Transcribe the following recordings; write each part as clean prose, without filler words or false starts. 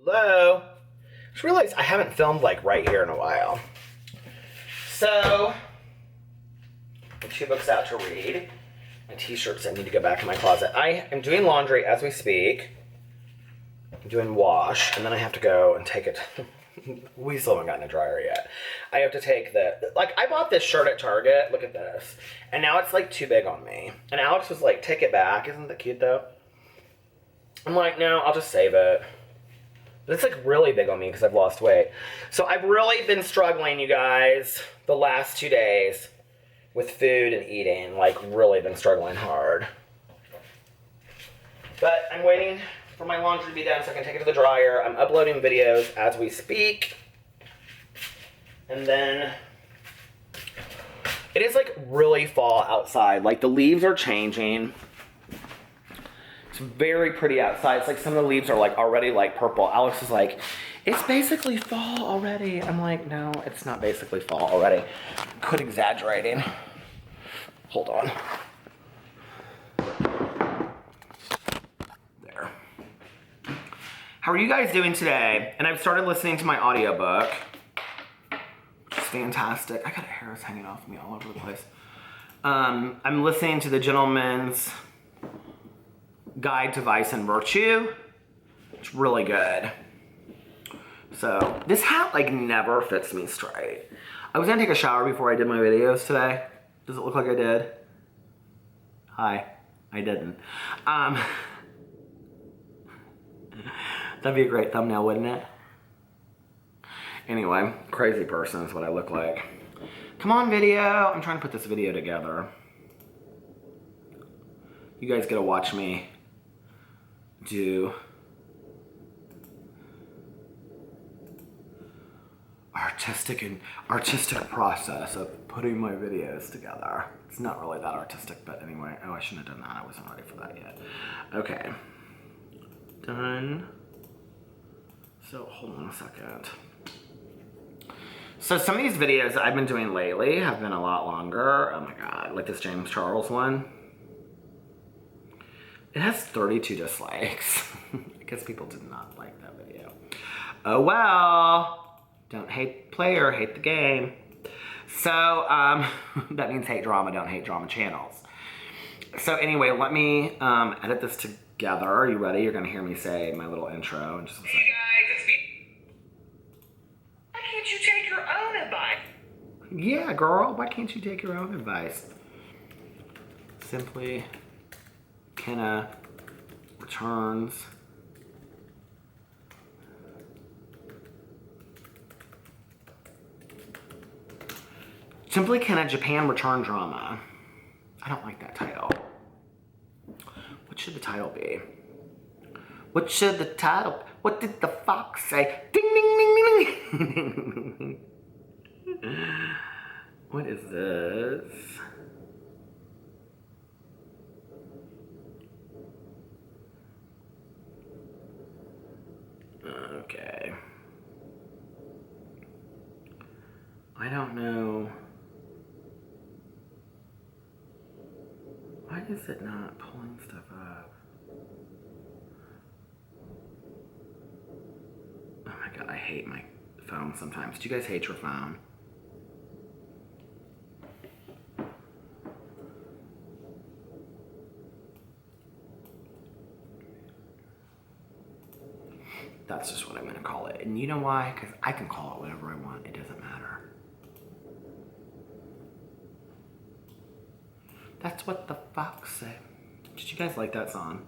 Hello? Just realized I haven't filmed like right here in a while. So, the 2 books out to read. My t-shirts that need to go back in my closet. I am doing laundry as we speak. I'm doing wash, and then I have to go and take it. We still haven't gotten a dryer yet. I have to take I bought this shirt at Target. Look at this. And now it's like too big on me. And Alex was like, take it back. Isn't that cute though? I'm like, no, I'll just save it. But it's like really big on me because I've lost weight. So I've really been struggling, you guys, the last 2 days with food and eating. Like really been struggling hard. But I'm waiting for my laundry to be done so I can take it to the dryer. I'm uploading videos as we speak. And then it is like really fall outside. Like the leaves are changing. It's very pretty outside. It's like some of the leaves are like already like purple. Alex is like, it's basically fall already. I'm like, no, it's not basically fall already. Quit exaggerating. Hold on. There. How are you guys doing today? And I've started listening to my audiobook, which is fantastic. I got hairs hanging off me all over the place. I'm listening to The Gentleman's Guide to Vice and Virtue. It's really good. So this hat like never fits me straight. I was gonna take a shower before I did my videos today. Does it look like I did? Hi, I didn't. That'd be a great thumbnail, wouldn't it? Anyway, crazy person is what I look like. Come on, video. I'm trying to put this video together. You guys get to watch me do artistic process of putting my videos together. It's not really that artistic, but anyway. Oh, I shouldn't have done that. I wasn't ready for that yet. Okay. Done. So hold on a second. So some of these videos that I've been doing lately have been a lot longer. Oh my God, like this James Charles one. It has 32 dislikes. I guess people did not like that video. Oh well. Don't hate player, hate the game. So, that means hate drama, don't hate drama channels. So anyway, let me edit this together. Are you ready? You're gonna hear me say my little intro in just a second. Hey guys, it's me. Why can't you take your own advice? Yeah, girl, why can't you take your own advice? Simply Kenna returns Simply Kenna Japan Return Drama. I don't like that title. What should the title be? What should the title? What did the fox say? Ding ding ding ding ding. What is this? Okay. I don't know. Why is it not pulling stuff up? Oh my God, I hate my phone sometimes. Do you guys hate your phone? That's just what I'm gonna call it. And you know why? Because I can call it whatever I want. It doesn't matter. That's what the fox said. Did you guys like that song?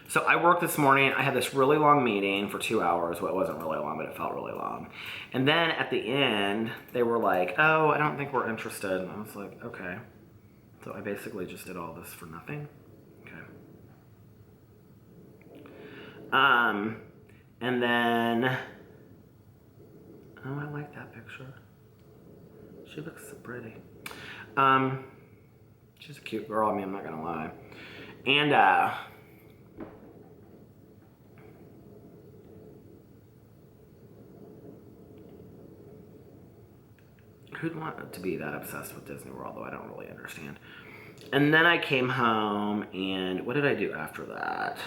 So I worked this morning. I had this really long meeting for 2 hours. Well, it wasn't really long, but it felt really long. And then at the end, they were like, oh, I don't think we're interested. And I was like, okay. So I basically just did all this for nothing. Okay. And then, oh, I like that picture. She looks so pretty. She's a cute girl. I mean, I'm not gonna lie. And who'd want to be that obsessed with Disney World, though I don't really understand. And then I came home, and what did I do after that?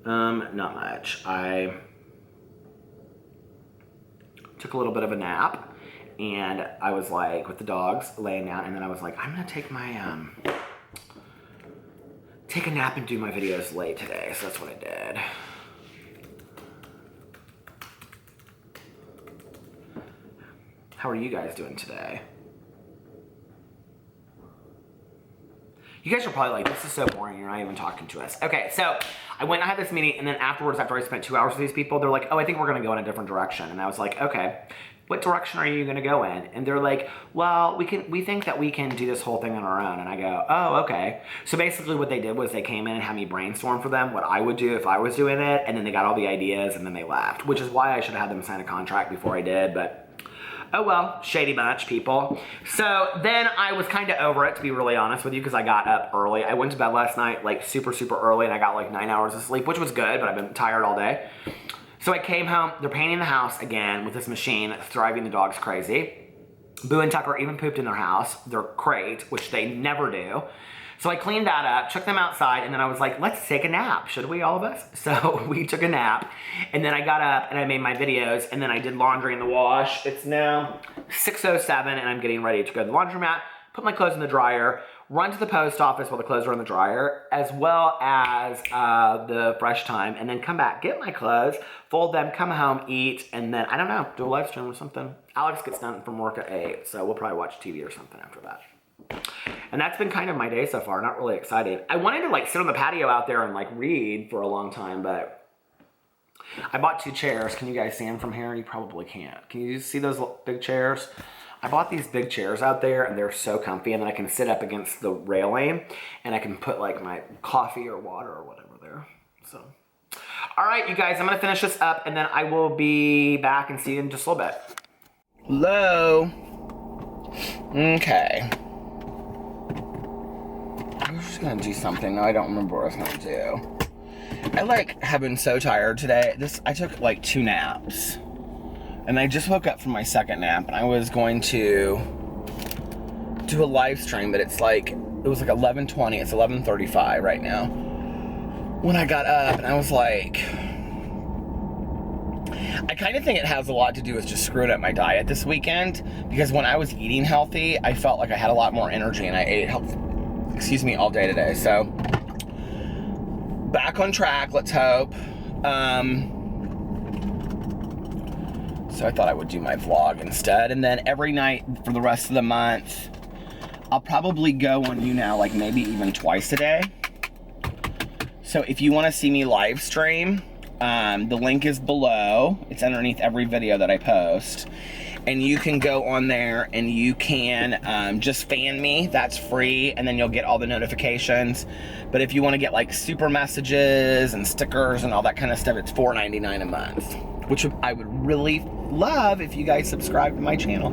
Not much. I took a little bit of a nap, and I was like, with the dogs laying down, and then I was like, I'm gonna take my, take a nap and do my videos late today, so that's what I did. How are you guys doing today? You guys are probably like, this is so boring, you're not even talking to us. Okay, so I went and I had this meeting, and then afterwards, after I spent 2 hours with these people, they're like, oh, I think we're gonna go in a different direction. And I was like, okay, what direction are you gonna go in? And they're like, well, we think that we can do this whole thing on our own. And I go, oh, okay. So basically what they did was they came in and had me brainstorm for them what I would do if I was doing it, and then they got all the ideas, and then they left, which is why I should have had them sign a contract before I did, but oh well, shady bunch, people. So then I was kind of over it, to be really honest with you, because I got up early. I went to bed last night like super, super early, and I got like 9 hours of sleep, which was good, but I've been tired all day. So I came home, they're painting the house again with this machine that's driving the dogs crazy. Boo and Tucker even pooped in their house, their crate, which they never do. So I cleaned that up, took them outside, and then I was like, let's take a nap, should we, all of us? So we took a nap, and then I got up and I made my videos, and then I did laundry in the wash. It's now 6:07, and I'm getting ready to go to the laundromat, put my clothes in the dryer, run to the post office while the clothes are in the dryer, as well as the fresh time, and then come back, get my clothes, fold them, come home, eat, and then, I don't know, do a live stream or something. Alex gets done from work at 8, so we'll probably watch TV or something after that. And that's been kind of my day so far, not really excited. I wanted to like sit on the patio out there and like read for a long time, but I bought 2 chairs. Can you guys see them from here? You probably can't. Can you see those big chairs? I bought these big chairs out there, and they're so comfy, and then I can sit up against the railing, and I can put like my coffee or water or whatever there. So, all right, you guys, I'm gonna finish this up, and then I will be back and see you in just a little bit. Hello. Okay. I was just gonna do something. No, I don't remember what I was gonna do. I like have been so tired today. I took like 2 naps, and I just woke up from my second nap, and I was going to do a live stream, but it was like 11:20. It's 11:35 right now. When I got up, and I was like, I kind of think it has a lot to do with just screwing up my diet this weekend, because when I was eating healthy, I felt like I had a lot more energy, and I ate healthy, all day today. So back on track, let's hope. So I thought I would do my vlog instead, and then every night for the rest of the month, I'll probably go on YouNow like maybe even twice a day. So if you want to see me live stream, the link is below. It's underneath every video that I post. And you can go on there and you can just fan me. That's free, and then you'll get all the notifications. But if you want to get like super messages and stickers and all that kind of stuff, it's $4.99 a month, which I would really love if you guys subscribe to my channel.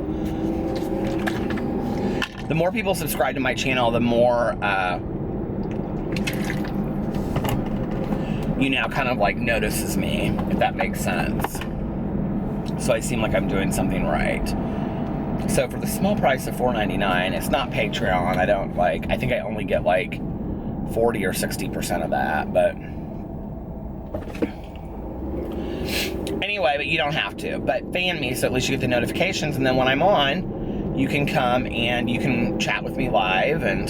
The more people subscribe to my channel, the more YouNow kind of like notices me, if that makes sense. So I seem like I'm doing something right. So for the small price of $4.99, it's not Patreon. I think I only get like 40 or 60% of that, but anyway, but you don't have to. But fan me, so at least you get the notifications, and then when I'm on, you can come and you can chat with me live, and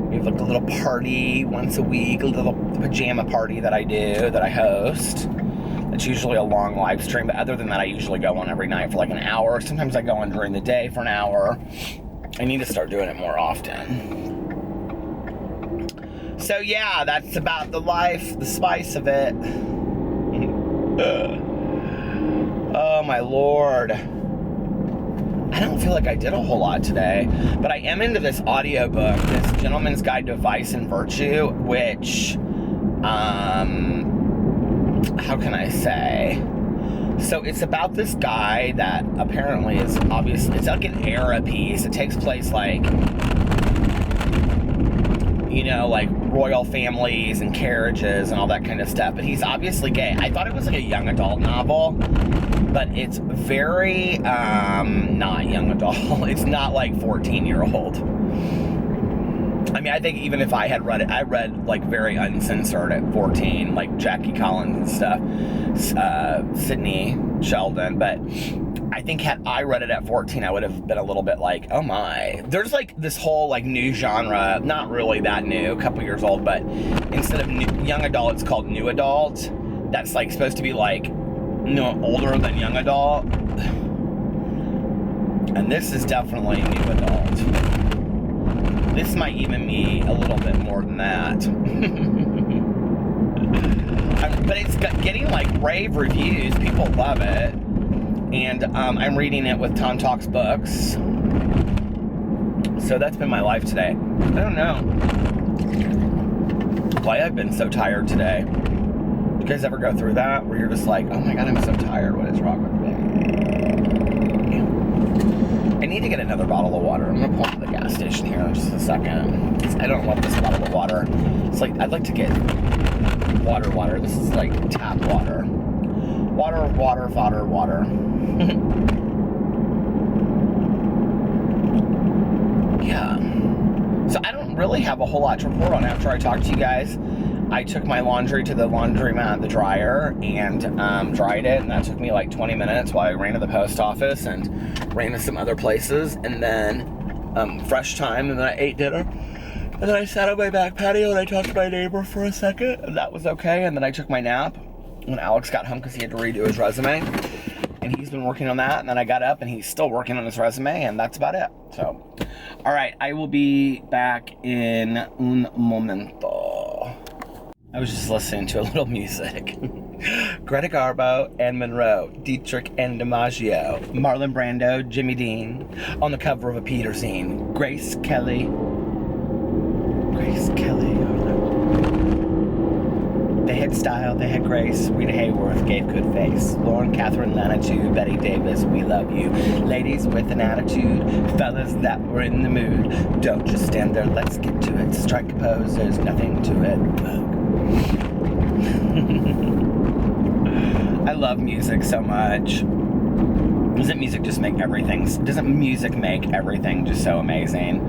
we have like a little party once a week, a little pajama party that I do, that I host. It's usually a long live stream, but other than that, I usually go on every night for like an hour. Sometimes I go on during the day for an hour. I need to start doing it more often. So yeah, that's about the life, the spice of it. Oh my Lord. I don't feel like I did a whole lot today, but I am into this audiobook, this Gentleman's Guide to Vice and Virtue, which, how can I say? So it's about this guy that apparently is obviously, it's like an era piece. It takes place like, you know, like royal families and carriages and all that kind of stuff. But he's obviously gay. I thought it was like a young adult novel, but it's very, not young adult. It's not like 14-year-old. I mean, I think even if I had read it, I read like very uncensored at 14, like Jackie Collins and stuff, Sydney Sheldon. But I think had I read it at 14, I would have been a little bit like, oh my. There's like this whole like new genre, not really that new, a couple years old, but instead of young adult, it's called new adult. That's like supposed to be like, older than young adult. And this is definitely new adult. This might even be a little bit more than that. But it's getting like rave reviews. People love it. And I'm reading it with Tom Talks Books. So that's been my life today. I don't know why I've been so tired today. You guys ever go through that? Where you're just like, oh my God, I'm so tired. What is wrong with me? I need to get another bottle of water. I'm going to pull up to the gas station here in just a second. I don't love this bottle of water. It's like, I'd like to get water. This is like tap water. Water. Yeah. So I don't really have a whole lot to report on after I talked to you guys. I took my laundry to the laundromat, the dryer, and dried it, and that took me like 20 minutes while I ran to the post office and ran to some other places, and then fresh time, and then I ate dinner, and then I sat on my back patio and I talked to my neighbor for a second, and that was okay, and then I took my nap when Alex got home because he had to redo his resume, and he's been working on that, and then I got up and he's still working on his resume, and that's about it. So, all right, I will be back in un momento. I was just listening to a little music. Greta Garbo and Monroe, Dietrich and DiMaggio, Marlon Brando, Jimmy Dean, on the cover of a Peter zine. Grace Kelly. They had style, they had grace. Rita Hayworth gave good face. Lauren Catherine Lanitu, Betty Davis, we love you. Ladies with an attitude, fellas that were in the mood. Don't just stand there, let's get to it. Strike a pose, there's nothing to it. I love music so much. Doesn't music make everything just so amazing?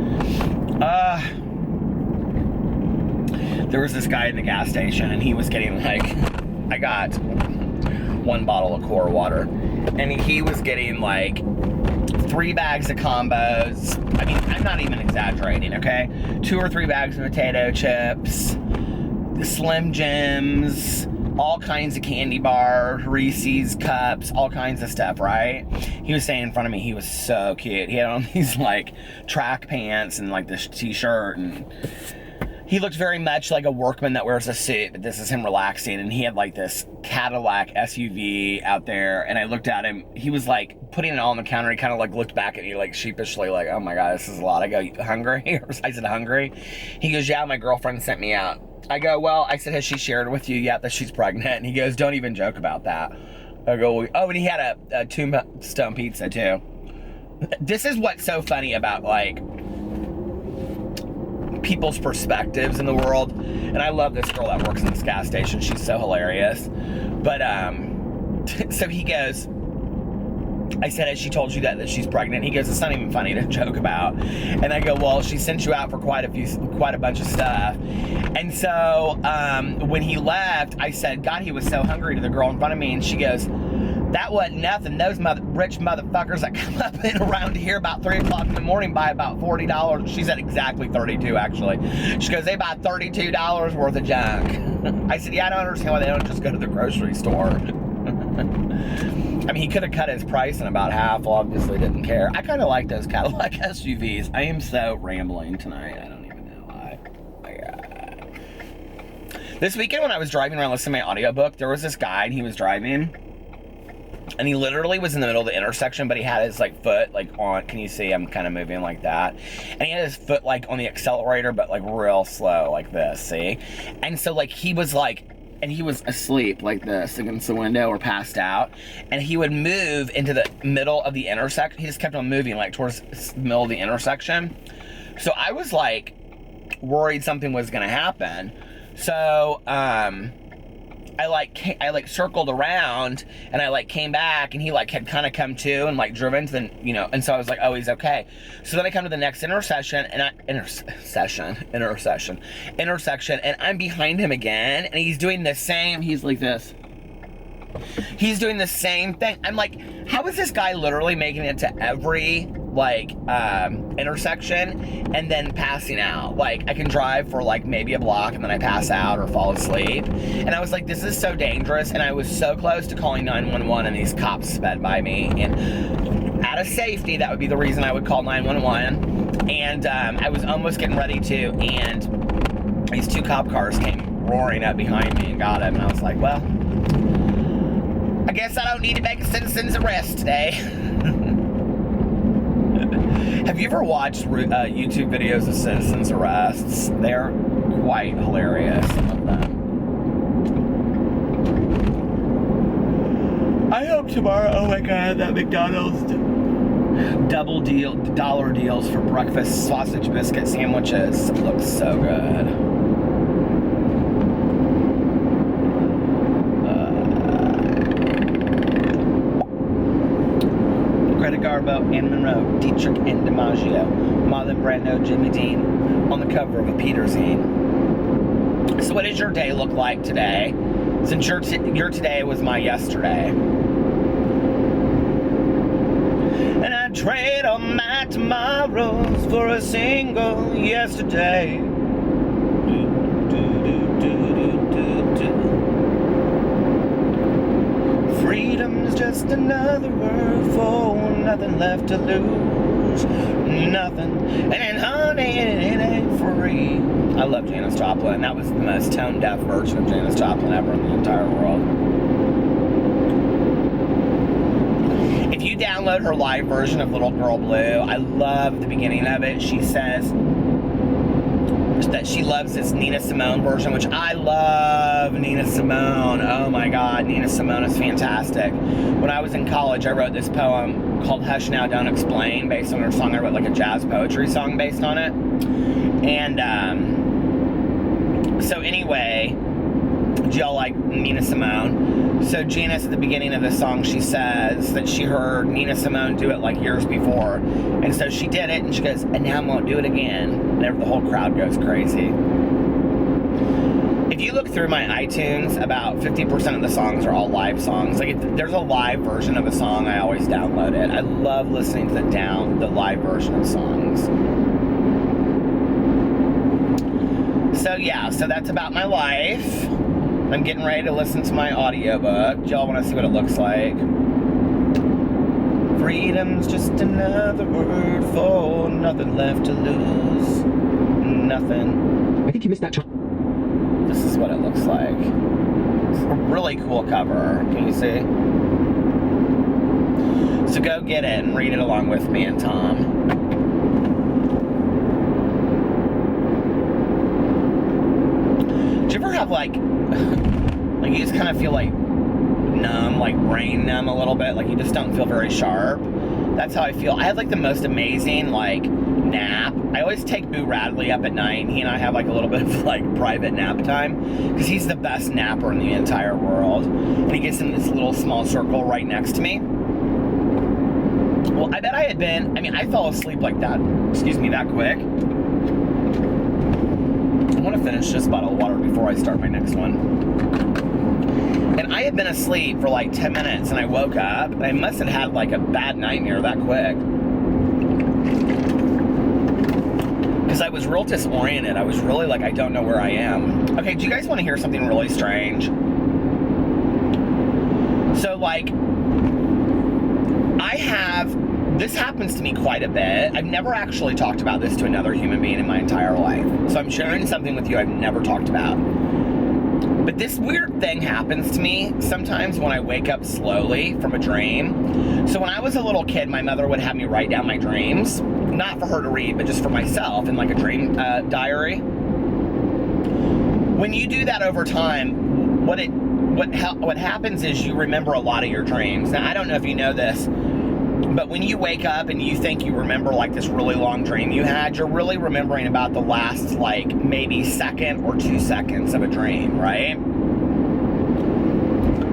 There was this guy in the gas station, and he was getting like, I got one bottle of core water, and he was getting like 3 bags of combos. I mean, I'm not even exaggerating, okay? 2 or 3 bags of potato chips, Slim Jims, all kinds of candy bars, Reese's cups, all kinds of stuff, right? He was saying in front of me, he was so cute. He had on these like track pants and like this t-shirt, and he looked very much like a workman that wears a suit, but this is him relaxing, and he had like this Cadillac SUV out there, and I looked at him, he was like putting it all on the counter, he kind of like looked back at me like sheepishly like, oh my God, this is a lot. I go, hungry? I said, hungry? He goes, yeah, my girlfriend sent me out. I go, well, I said, has she shared with you yet that she's pregnant? And he goes, don't even joke about that. I go, oh, and he had a Tombstone pizza too. This is what's so funny about like people's perspectives in the world, and I love this girl that works in this gas station. She's so hilarious. But so he goes, I said, has she told you that she's pregnant? He goes, it's not even funny to joke about. And I go, well, she sent you out for quite a bunch of stuff. And so when he left, I said, God, he was so hungry, to the girl in front of me, and she goes, that wasn't nothing. Those rich motherfuckers that come up and around here about 3 o'clock in the morning buy about $40. She said exactly 32, actually. She goes, they buy $32 worth of junk. I said, yeah, I don't understand why they don't just go to the grocery store. I mean, he could have cut his price in about half, obviously didn't care. I kind of like those Cadillac SUVs. I am so rambling tonight. I don't even know why. This weekend when I was driving around listening to my audiobook, there was this guy, and he was driving, and he literally was in the middle of the intersection, but he had his like foot like on, can you see I'm kind of moving like that, and he had his foot like on the accelerator, but like real slow like this, see? And so like he was like, and he was asleep like this against the window or passed out, and he would move into the middle of the intersection. He just kept on moving like towards the middle of the intersection. So I was like worried something was gonna happen. So I I circled around, and I like came back, and he like had kind of come to and like driven to the, you know, and so I was like, oh, he's okay. So then I come to the next intersection, and and I'm behind him again, and he's doing the same. He's like this. He's doing the same thing. I'm like, how is this guy literally making it to every like intersection and then passing out? Like, I can drive for like maybe a block and then I pass out or fall asleep. And I was like, this is so dangerous. And I was so close to calling 911, and these cops sped by me. And out of safety, that would be the reason I would call 911. And I was almost getting ready to, and these 2 cop cars came roaring up behind me and got him. And I was like, well, I guess I don't need to make a citizen's arrest today. Have you ever watched YouTube videos of citizens' arrests? They're quite hilarious, some of them. I hope tomorrow, oh my god, that McDonald's dollar deals for breakfast sausage biscuit sandwiches looks so good. Garbo, Anna Monroe, Dietrich and DiMaggio, Marlon Brando, Jimmy Dean on the cover of a Peter zine. So what does your day look like today? Since your today was my yesterday. And I trade all my tomorrows for a single yesterday. Freedom's just another word for nothing left to lose. Nothing. And honey, it ain't free. I love Janis Joplin. That was the most tone-deaf version of Janis Joplin ever in the entire world. If you download her live version of Little Girl Blue, I love the beginning of it. She says that she loves this Nina Simone version, which I love Nina Simone. Oh my god, Nina Simone is fantastic. When I was in college, I wrote this poem called Hush Now, Don't Explain, based on her song. I wrote like a jazz poetry song based on it. And so anyway, do y'all like Nina Simone? So Janice, at the beginning of the song, she says that she heard Nina Simone do it like years before. And so she did it, and she goes, and now I'm gonna do it again. And the whole crowd goes crazy. If you look through my iTunes, about 50% of the songs are all live songs. Like, if there's a live version of a song, I always download it. I love listening to the live version of songs. So yeah, so that's about my life. I'm getting ready to listen to my audiobook. Do y'all want to see what it looks like? Freedom's just another word for nothing left to lose. Nothing. I think you missed that. This is what it looks like. It's a really cool cover. Can you see? So go get it and read it along with me and Tom. Do you ever have like you just kind of feel like numb, like brain numb a little bit, like you just don't feel very sharp? That's how I feel. I had like the most amazing like nap. I always take Boo Radley up at night, and he and I have like a little bit of like private nap time, because he's the best napper in the entire world, and he gets in this little small circle right next to me. Well, I bet I fell asleep like that, that quick. I want to finish this bottle of water before I start my next one. And I had been asleep for like 10 minutes, and I woke up, and I must have had like a bad nightmare that quick. Because I was real disoriented. I was really like, I don't know where I am. Okay, do you guys want to hear something really strange? So like, this happens to me quite a bit. I've never actually talked about this to another human being in my entire life. So I'm sharing something with you I've never talked about. But this weird thing happens to me sometimes when I wake up slowly from a dream. So when I was a little kid, my mother would have me write down my dreams. Not for her to read, but just for myself in like a dream diary. When you do that over time, what happens is you remember a lot of your dreams. Now, I don't know if you know this, but when you wake up and you think you remember like this really long dream you had, you're really remembering about the last like maybe second or 2 seconds of a dream, right?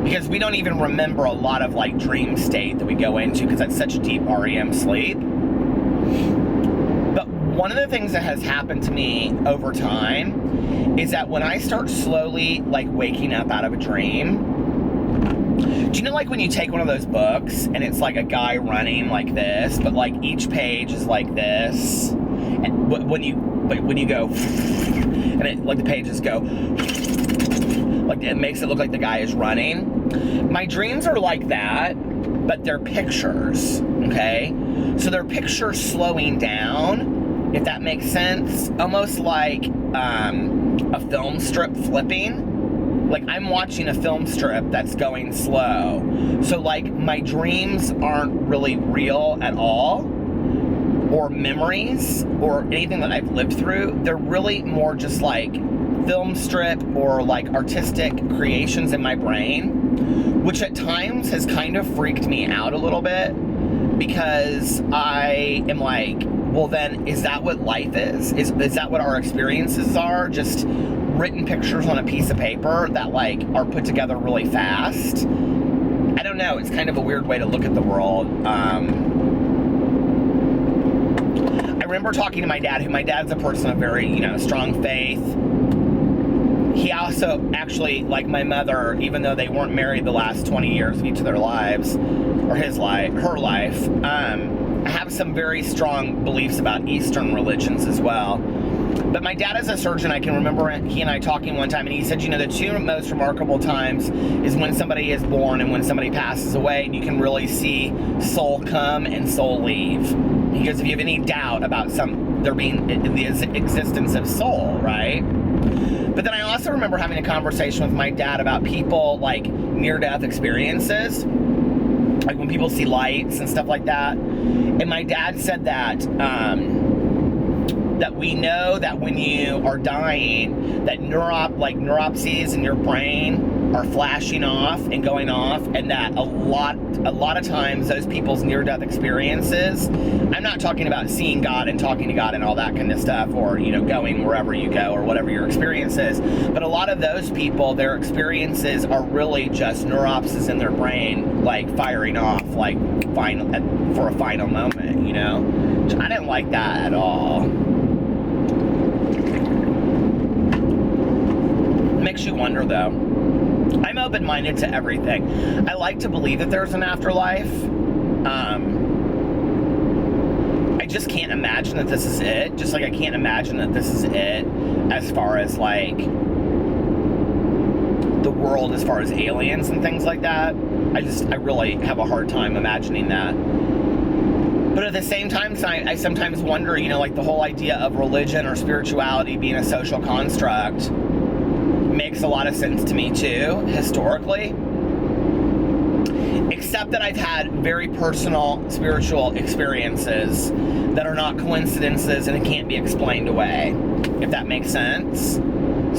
because we don't even remember a lot of like dream state that we go into because that's such deep REM sleep. But one of the things that has happened to me over time is that when I start slowly like waking up out of a dream, do you know like when you take one of those books and it's like a guy running like this, but like each page is like this, and when you go and it like the pages go like it makes it look like the guy is running. My dreams are like that, but they're pictures, okay? So they're pictures slowing down, if that makes sense. Almost like a film strip flipping. Like I'm watching a film strip that's going slow. So like my dreams aren't really real at all, or memories, or anything that I've lived through. They're really more just like film strip or like artistic creations in my brain, which at times has kind of freaked me out a little bit, because I am like, well then, is that what life is? Is that what our experiences are? Just written pictures on a piece of paper that like are put together really fast? I don't know, it's kind of a weird way to look at the world. I remember talking to my dad, my dad's a person of very, strong faith. He also actually, like my mother, even though they weren't married the last 20 years of each of their lives, or her life, have some very strong beliefs about Eastern religions as well. But my dad is a surgeon. I can remember he and I talking one time, and he said, the two most remarkable times is when somebody is born and when somebody passes away, and you can really see soul come and soul leave. He goes, if you have any doubt about there being the existence of soul, right? But then I also remember having a conversation with my dad about people like near-death experiences, like when people see lights and stuff like that. And my dad said that that we know that when you are dying, that neuropsies in your brain are flashing off and going off, and that a lot of times those people's near-death experiences, I'm not talking about seeing God and talking to God and all that kind of stuff, or going wherever you go or whatever your experience is, but a lot of those people, their experiences are really just neuropsies in their brain like firing off like for a final moment, Which I didn't like that at all. Makes you wonder though. I'm open-minded to everything. I like to believe that there's an afterlife. I just can't imagine that this is it. Just like I can't imagine that this is it as far as like the world, as far as aliens and things like that. I really have a hard time imagining that. But at the same time, I sometimes wonder, like the whole idea of religion or spirituality being a social construct makes a lot of sense to me too, historically. Except that I've had very personal spiritual experiences that are not coincidences and it can't be explained away, if that makes sense.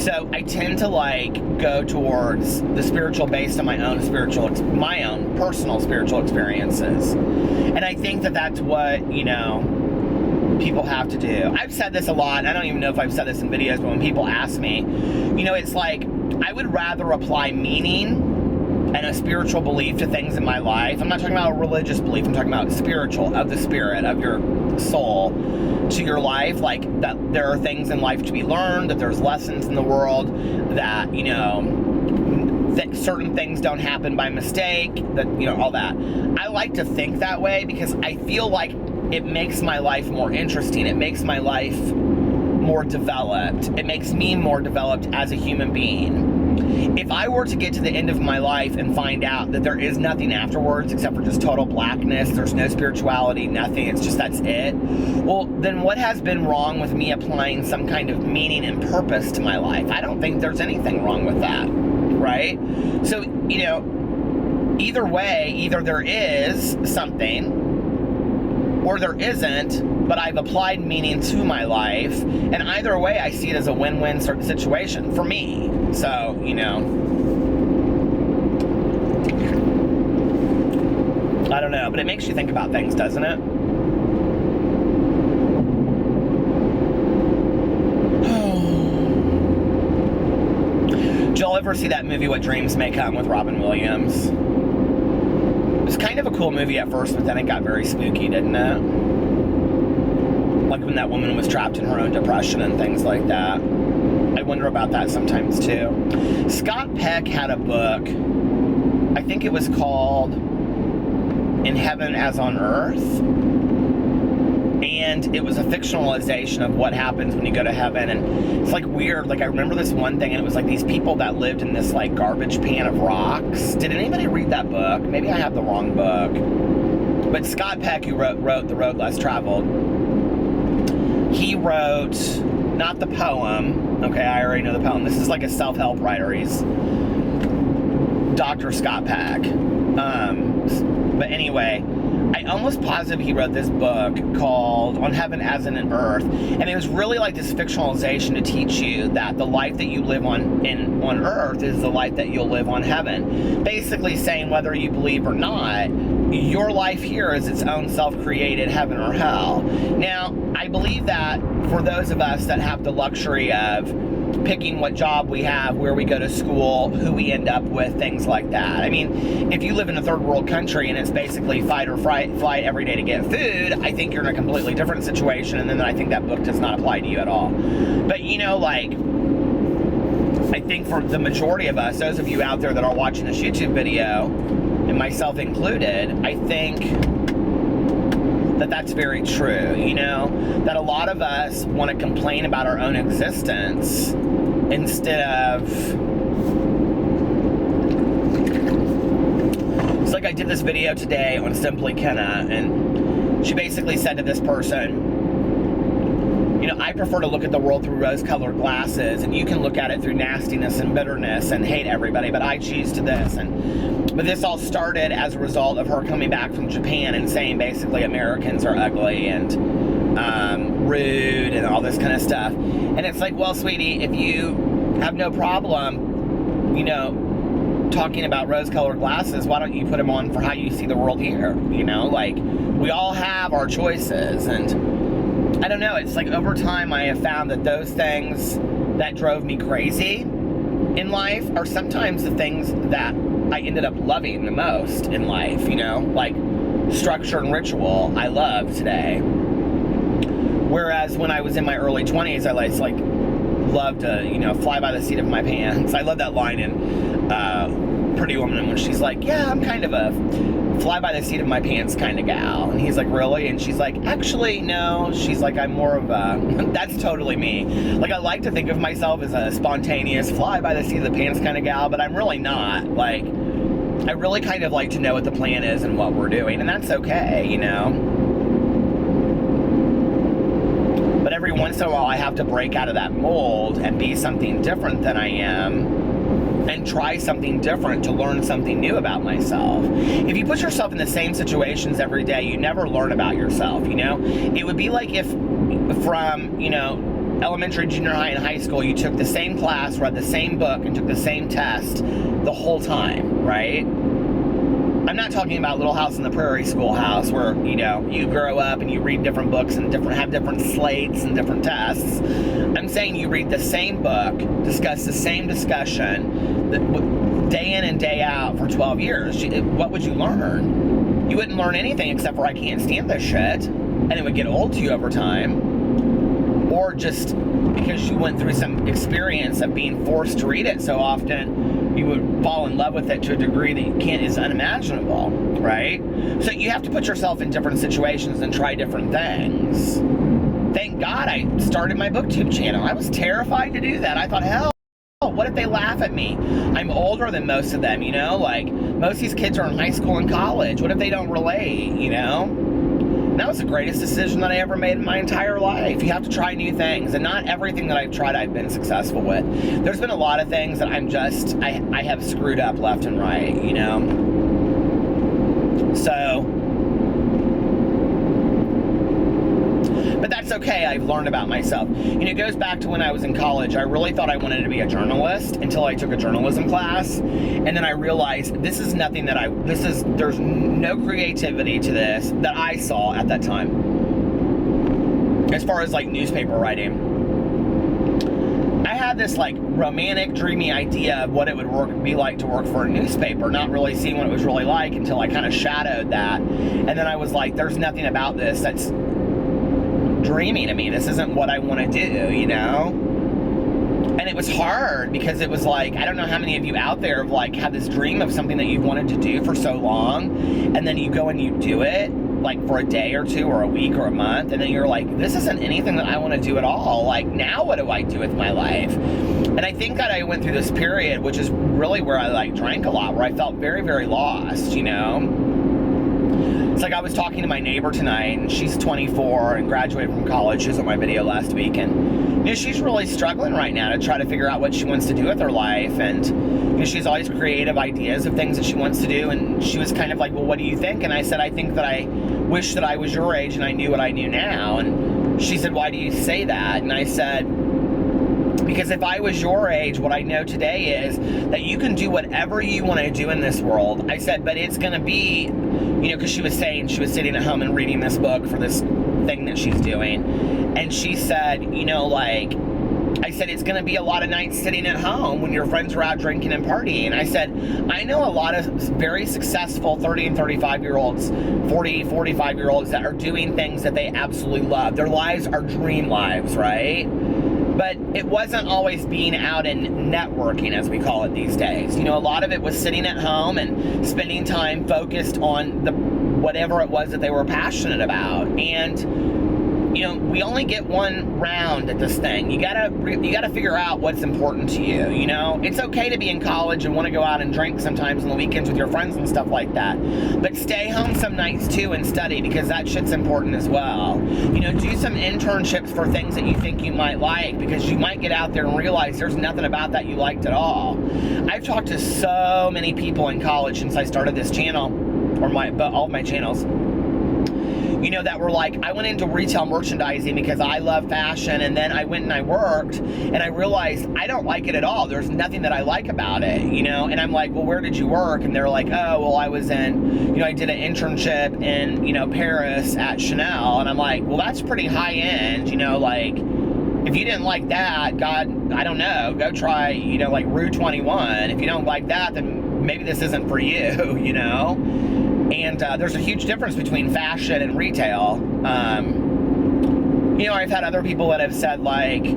So I tend to like go towards the spiritual based on my own personal spiritual experiences. And I think that that's what, people have to do. I've said this a lot. I don't even know if I've said this in videos, but when people ask me, it's like I would rather apply meaning and a spiritual belief to things in my life. I'm not talking about a religious belief. I'm talking about spiritual, of the spirit, of your soul to your life. Like that there are things in life to be learned, that there's lessons in the world, that, that certain things don't happen by mistake, that, all that. I like to think that way because I feel like it makes my life more interesting. It makes my life more developed. It makes me more developed as a human being. If I were to get to the end of my life and find out that there is nothing afterwards except for just total blackness, there's no spirituality, nothing, it's just that's it, well, then what has been wrong with me applying some kind of meaning and purpose to my life? I don't think there's anything wrong with that, right? So, either way, either there is something or there isn't, but I've applied meaning to my life, and either way I see it as a win-win sort of situation for me. So, I don't know, but it makes you think about things, doesn't it? Joel ever see that movie What Dreams May Come with Robin Williams? It was kind of a cool movie at first, but then it got very spooky, didn't it? Like when that woman was trapped in her own depression and things like that. I wonder about that sometimes too. Scott Peck had a book, I think it was called In Heaven as on Earth. And it was a fictionalization of what happens when you go to heaven. And it's like weird. Like I remember this one thing, and it was like these people that lived in this like garbage pan of rocks. Did anybody read that book? Maybe I have the wrong book. But Scott Peck, who wrote The Road Less Traveled, he wrote, not the poem. Okay, I already know the poem. This is like a self-help writer. He's Dr. Scott Peck. But anyway, I almost positive he wrote this book called On Heaven as in Earth, and it was really like this fictionalization to teach you that the life that you live on Earth is the life that you'll live on heaven. Basically saying whether you believe or not, your life here is its own self-created heaven or hell. Now, I believe that for those of us that have the luxury of picking what job we have, where we go to school, who we end up with, things like that. I mean, if you live in a third world country and it's basically fight or flight every day to get food, I think you're in a completely different situation, and then I think that book does not apply to you at all. But you know, like, I think for the majority of us, those of you out there that are watching this YouTube video, and myself included, I think that that's very true, you know? That a lot of us want to complain about our own existence instead of... It's like I did this video today on Simply Kenna, and she basically said to this person, you know, I prefer to look at the world through rose-colored glasses, and you can look at it through nastiness and bitterness and hate everybody, but I choose to this. But this all started as a result of her coming back from Japan and saying basically Americans are ugly and rude and all this kind of stuff. And it's like, well, sweetie, if you have no problem, you know, talking about rose-colored glasses, why don't you put them on for how you see the world here? You know, like, we all have our choices, and I don't know, it's like over time I have found that those things that drove me crazy in life are sometimes the things that I ended up loving the most in life, you know? Like, structure and ritual, I love today. Whereas when I was in my early 20s, I like loved to, you know, fly by the seat of my pants. I love that line in Pretty Woman when she's like, yeah, I'm kind of a fly by the seat of my pants kind of gal. And he's like, really? And she's like, actually, no. She's like, I'm more of a, that's totally me. Like, I like to think of myself as a spontaneous fly by the seat of the pants kind of gal, but I'm really not. Like, I really kind of like to know what the plan is and what we're doing, and that's okay, you know? But every once in a while, I have to break out of that mold and be something different than I am, and try something different to learn something new about myself. If you put yourself in the same situations every day, you never learn about yourself, you know? It would be like if from, you know, elementary, junior high, and high school, you took the same class, read the same book, and took the same test the whole time, right? I'm not talking about Little House on the Prairie schoolhouse where, you know, you grow up and you read different books and have different slates and different tests. I'm saying you read the same book, discuss the same discussion day in and day out for 12 years. What would you learn? You wouldn't learn anything except for I can't stand this shit. And it would get old to you over time. Or just because you went through some experience of being forced to read it so often, you would fall in love with it to a degree that you can't, is unimaginable, right? So you have to put yourself in different situations and try different things. Thank God I started my BookTube channel. I was terrified to do that. I thought, hell, what if they laugh at me? I'm older than most of them, you know? Like, most of these kids are in high school and college. What if they don't relate, you know? That was the greatest decision that I ever made in my entire life. You have to try new things, and not everything that I've tried I've been successful with. There's been a lot of things that I have screwed up left and right, you know? So, but that's okay. I've learned about myself. You know, it goes back to when I was in college. I really thought I wanted to be a journalist until I took a journalism class. And then I realized this is nothing that there's no creativity to this that I saw at that time. As far as like newspaper writing. I had this like romantic, dreamy idea of what it would be like to work for a newspaper, not really seeing what it was really like until I kind of shadowed that. And then I was like, there's nothing about this that's dreamy to me. This isn't what I want to do, you know? And it was hard because it was like, I don't know how many of you out there have like had this dream of something that you've wanted to do for so long, and then you go and you do it, like for a day or two or a week or a month, and then you're like, this isn't anything that I want to do at all. Like, now what do I do with my life? And I think that I went through this period, which is really where I like drank a lot, where I felt very, very lost, you know? It's like I was talking to my neighbor tonight, and she's 24 and graduated from college. She was on my video last week, and you know, she's really struggling right now to try to figure out what she wants to do with her life. And you know, she's always creative ideas of things that she wants to do. And she was kind of like, well, what do you think? And I said, I think that I wish that I was your age and I knew what I knew now. And she said, why do you say that? And I said, because if I was your age, what I know today is that you can do whatever you want to do in this world. I said, but it's going to be, you know, because she was saying she was sitting at home and reading this book for this thing that she's doing. And she said, you know, like, I said, it's going to be a lot of nights sitting at home when your friends are out drinking and partying. And I said, I know a lot of very successful 30 and 35-year-olds, 40, 45-year-olds that are doing things that they absolutely love. Their lives are dream lives, right? But it wasn't always being out and networking, as we call it these days. You know, a lot of it was sitting at home and spending time focused on the whatever it was that they were passionate about. And, you know, we only get one round at this thing. You gotta figure out what's important to you, you know? It's okay to be in college and want to go out and drink sometimes on the weekends with your friends and stuff like that. But stay home some nights too and study, because that shit's important as well. You know, do some internships for things that you think you might like, because you might get out there and realize there's nothing about that you liked at all. I've talked to so many people in college since I started this channel, or all of my channels, you know, that were like, I went into retail merchandising because I love fashion, and then I went and I worked, and I realized I don't like it at all. There's nothing that I like about it, you know? And I'm like, well, where did you work? And they're like, oh, well, I was in, you know, I did an internship in, you know, Paris at Chanel. And I'm like, well, that's pretty high end, you know, like, if you didn't like that, God, I don't know, go try, you know, like Rue 21. If you don't like that, then maybe this isn't for you, you know? And there's a huge difference between fashion and retail. You know, I've had other people that have said, like,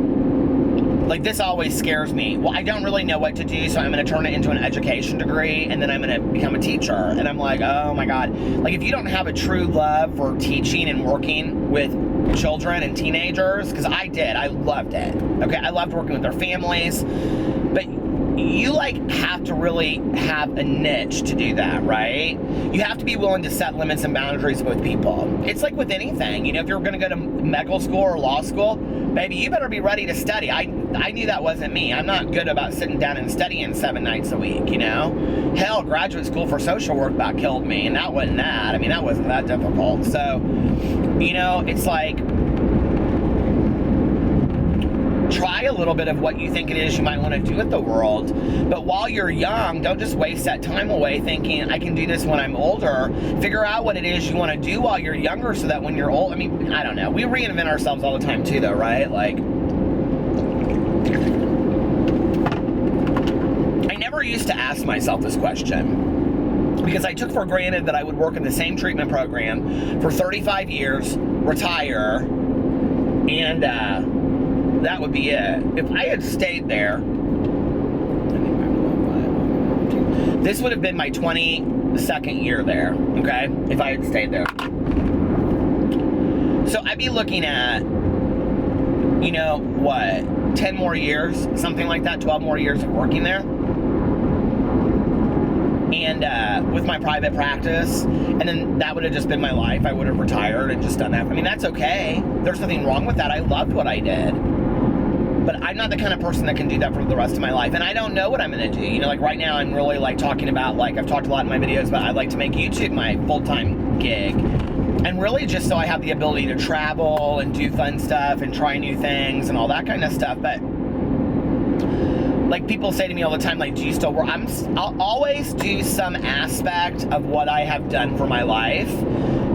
this always scares me. Well, I don't really know what to do, so I'm going to turn it into an education degree, and then I'm going to become a teacher. And I'm like, oh my God. Like, if you don't have a true love for teaching and working with children and teenagers, because I did, I loved it. Okay, I loved working with their families. But you like have to really have a niche to do that, right? You have to be willing to set limits and boundaries with people. It's like with anything, you know, if you're going to go to medical school or law school, baby, you better be ready to study. I knew that wasn't me. I'm not good about sitting down and studying 7 nights a week, you know? Hell, graduate school for social work about killed me, and that wasn't that. I mean, that wasn't that difficult. So, you know, it's like, try a little bit of what you think it is you might want to do with the world. But while you're young, don't just waste that time away thinking, I can do this when I'm older. Figure out what it is you want to do while you're younger, so that when you're old, I mean, I don't know. We reinvent ourselves all the time too, though, right? Like, I never used to ask myself this question, because I took for granted that I would work in the same treatment program for 35 years, retire, and that would be it. If I had stayed there, this would have been my 22nd year there, okay? If I had stayed there. So I'd be looking at, you know, what, 10 more years, something like that, 12 more years of working there. And with my private practice, and then that would have just been my life. I would have retired and just done that. I mean, that's okay. There's nothing wrong with that. I loved what I did. But I'm not the kind of person that can do that for the rest of my life. And I don't know what I'm going to do. You know, like right now I'm really like talking about, like I've talked a lot in my videos about I'd like to make YouTube my full-time gig. And really just so I have the ability to travel and do fun stuff and try new things and all that kind of stuff. But like people say to me all the time, like, do you still work? I'll always do some aspect of what I have done for my life,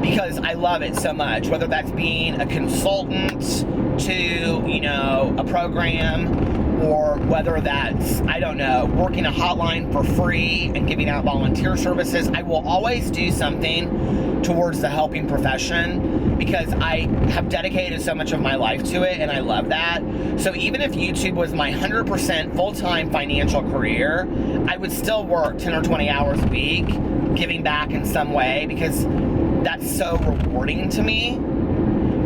because I love it so much, whether that's being a consultant to, you know, a program, or whether that's, I don't know, working a hotline for free and giving out volunteer services, I will always do something towards the helping profession because I have dedicated so much of my life to it and I love that. So even if YouTube was my 100% full-time financial career, I would still work 10 or 20 hours a week giving back in some way because that's so rewarding to me.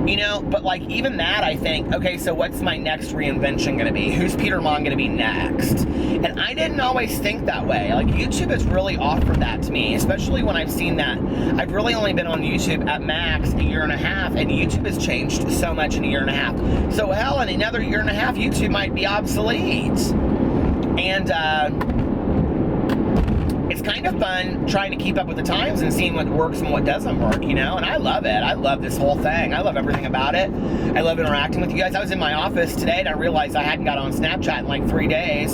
You know, but like even that, I think, okay, so what's my next reinvention going to be? Who's Peter Monn going to be next? And I didn't always think that way. Like YouTube has really offered that to me, especially when I've seen that. I've really only been on YouTube at max a year and a half, and YouTube has changed so much in a year and a half. So hell, in another year and a half, YouTube might be obsolete. And it's kind of fun trying to keep up with the times and seeing what works and what doesn't work, you know? And I love it. I love this whole thing. I love everything about it. I love interacting with you guys. I was in my office today and I realized I hadn't got on Snapchat in like 3 days.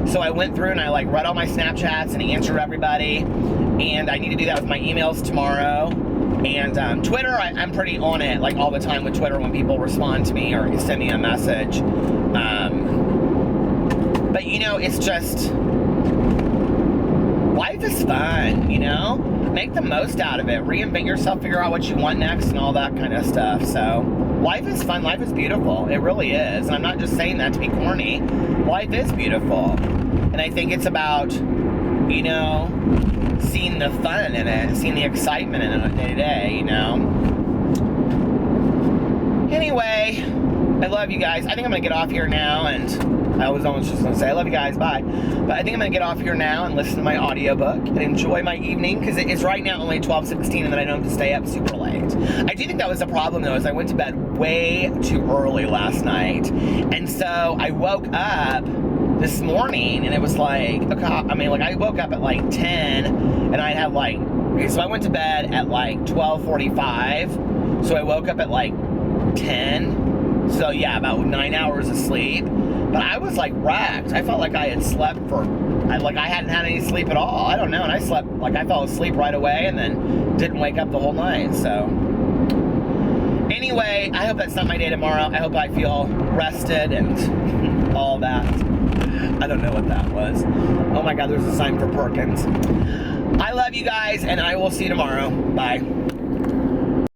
So I went through and I like read all my Snapchats and answered everybody. And I need to do that with my emails tomorrow. And Twitter, I'm pretty on it like all the time with Twitter when people respond to me or send me a message. But you know, it's just... life is fun, you know? Make the most out of it. Reinvent yourself, figure out what you want next and all that kind of stuff. So, life is fun. Life is beautiful. It really is. And I'm not just saying that to be corny. Life is beautiful. And I think it's about, you know, seeing the fun in it, seeing the excitement in it day to day, you know? Anyway, I love you guys. I think I'm going to get off here now and... I was almost just going to say, I love you guys, bye. But I think I'm going to get off here now and listen to my audiobook and enjoy my evening, because it is right now only 12:16 and then I don't have to stay up super late. I do think that was a problem, though, is I went to bed way too early last night. And so I woke up this morning and it was like, okay, I mean, like I woke up at like 10 and I had like, okay, so I went to bed at like 12:45. So I woke up at like 10. So yeah, about 9 hours of sleep. But I was like wrecked. I felt like I had slept for, like I hadn't had any sleep at all. I don't know. And I slept, like I fell asleep right away and then didn't wake up the whole night. So anyway, I hope that's not my day tomorrow. I hope I feel rested and all that. I don't know what that was. Oh my God, there's a sign for Perkins. I love you guys and I will see you tomorrow. Bye.